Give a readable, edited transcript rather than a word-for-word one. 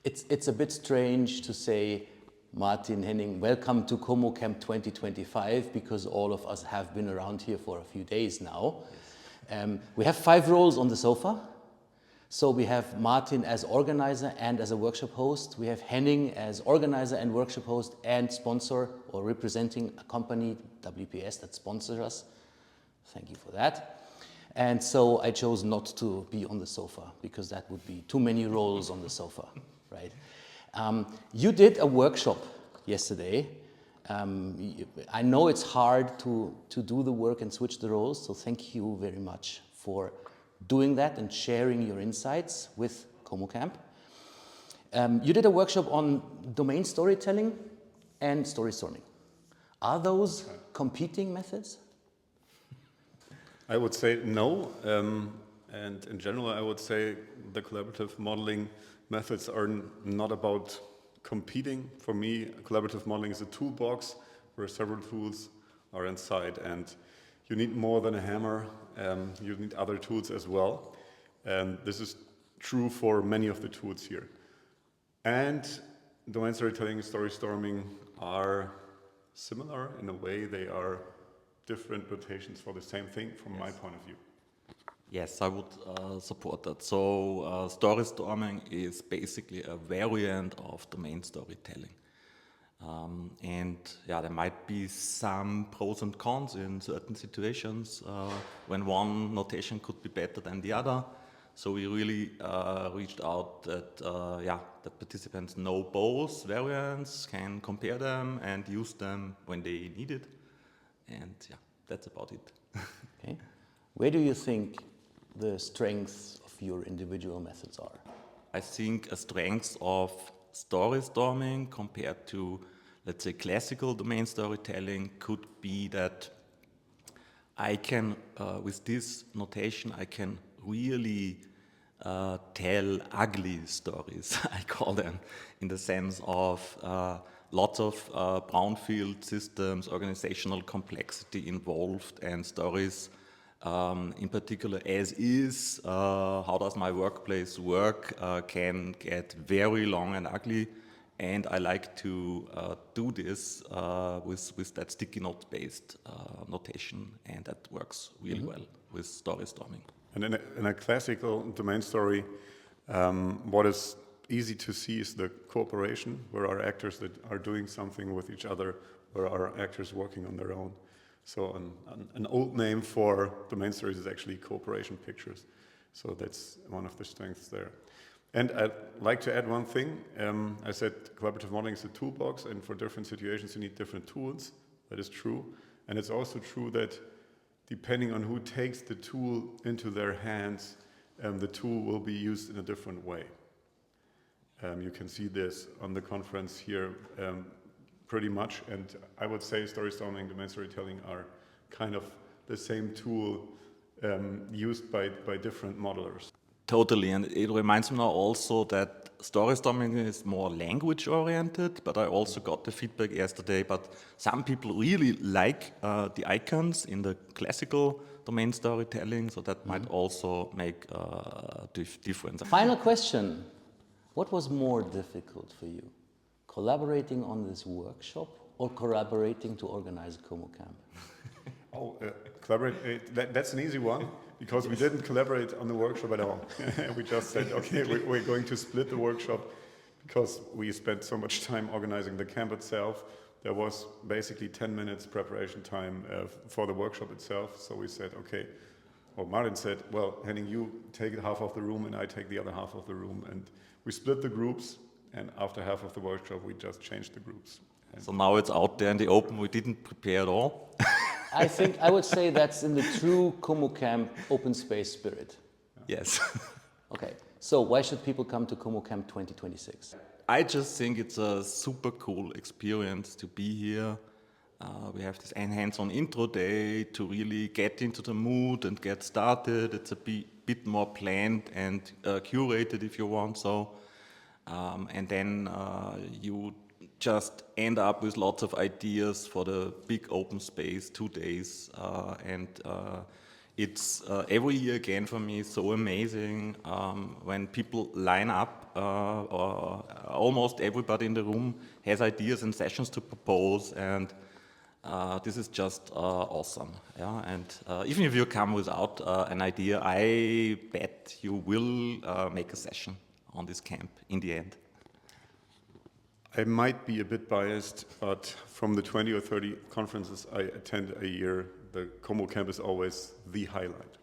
It's a bit strange to say, Martin, Henning, welcome to ComoCamp 2025, because all of us have been around here for a few days now. We have 5 roles on the sofa. So we have Martin as organizer and as a workshop host. We have Henning as organizer and workshop host and sponsor, or representing a company, WPS, that sponsors us. Thank you for that. And so I chose not to be on the sofa, because that would be too many roles on the sofa, right? You did a workshop yesterday. I know it's hard to do the work and switch the roles, so thank you very much for doing that and sharing your insights with ComoCamp. You did a workshop on domain storytelling and storystorming. Are those competing methods? I would say no, and in general I would say the collaborative modeling methods are not about competing. For me, collaborative modeling is a toolbox where several tools are inside, and you need more than a hammer, you need other tools as well. And this is true for many of the tools here. And domain storytelling and storystorming are similar in a way. They are different rotations for the same thing from my point of view. Yes, I would support that. So storystorming is basically a variant of domain storytelling. And yeah, there might be some pros and cons in certain situations when one notation could be better than the other. So we really reached out that the participants know both variants, can compare them and use them when they need it. And yeah, that's about it. Okay. Where do you think the strengths of your individual methods are? I think a strength of storystorming compared to, let's say, classical domain storytelling could be that I can, with this notation, I can really tell ugly stories, I call them, in the sense of lots of brownfield systems, organizational complexity involved, and stories in particular as is, how does my workplace work, can get very long and ugly. And I like to do this with that sticky note based notation, and that works really well with storystorming. And in a classical domain story, what is easy to see is the cooperation, where our actors that are doing something with each other, where our actors working on their own. So an old name for domain stories is actually cooperation pictures. So that's one of the strengths there. And I'd like to add one thing. I said collaborative modeling is a toolbox, and for different situations you need different tools. That is true. And it's also true that depending on who takes the tool into their hands, the tool will be used in a different way. You can see this on the conference here pretty much, and I would say storystorming and domain storytelling are kind of the same tool used by different modelers. Totally, and it reminds me now also that storystorming is more language oriented, but I also got the feedback yesterday, but some people really like the icons in the classical domain storytelling, so that might also make a difference. Final question. What was more difficult for you? Collaborating on this workshop or collaborating to organize ComoCamp? Collaborate, that's an easy one, because we didn't collaborate on the workshop at all. We just said, okay, we're going to split the workshop, because we spent so much time organizing the camp itself. There was basically 10 minutes preparation time for the workshop itself. So we said, okay, or Martin said, well, Henning, you take half of the room and I take the other half of the room. And we split the groups, and after half of the workshop, we just changed the groups. So now it's out there in the open. We didn't prepare at all. I think I would say that's in the true ComoCamp open space spirit. Yes. Okay, so why should people come to ComoCamp 2026? I just think it's a super cool experience to be here. We have this hands-on intro day to really get into the mood and get started. It's a bit more planned and curated, if you want so. And then you just end up with lots of ideas for the big open space, 2 days. And it's every year again for me so amazing when people line up or almost everybody in the room has ideas and sessions to propose, and this is just awesome. Yeah? And even if you come without an idea, I bet you will make a session on this camp in the end. I might be a bit biased, but from the 20 or 30 conferences I attend a year, the ComoCamp is always the highlight.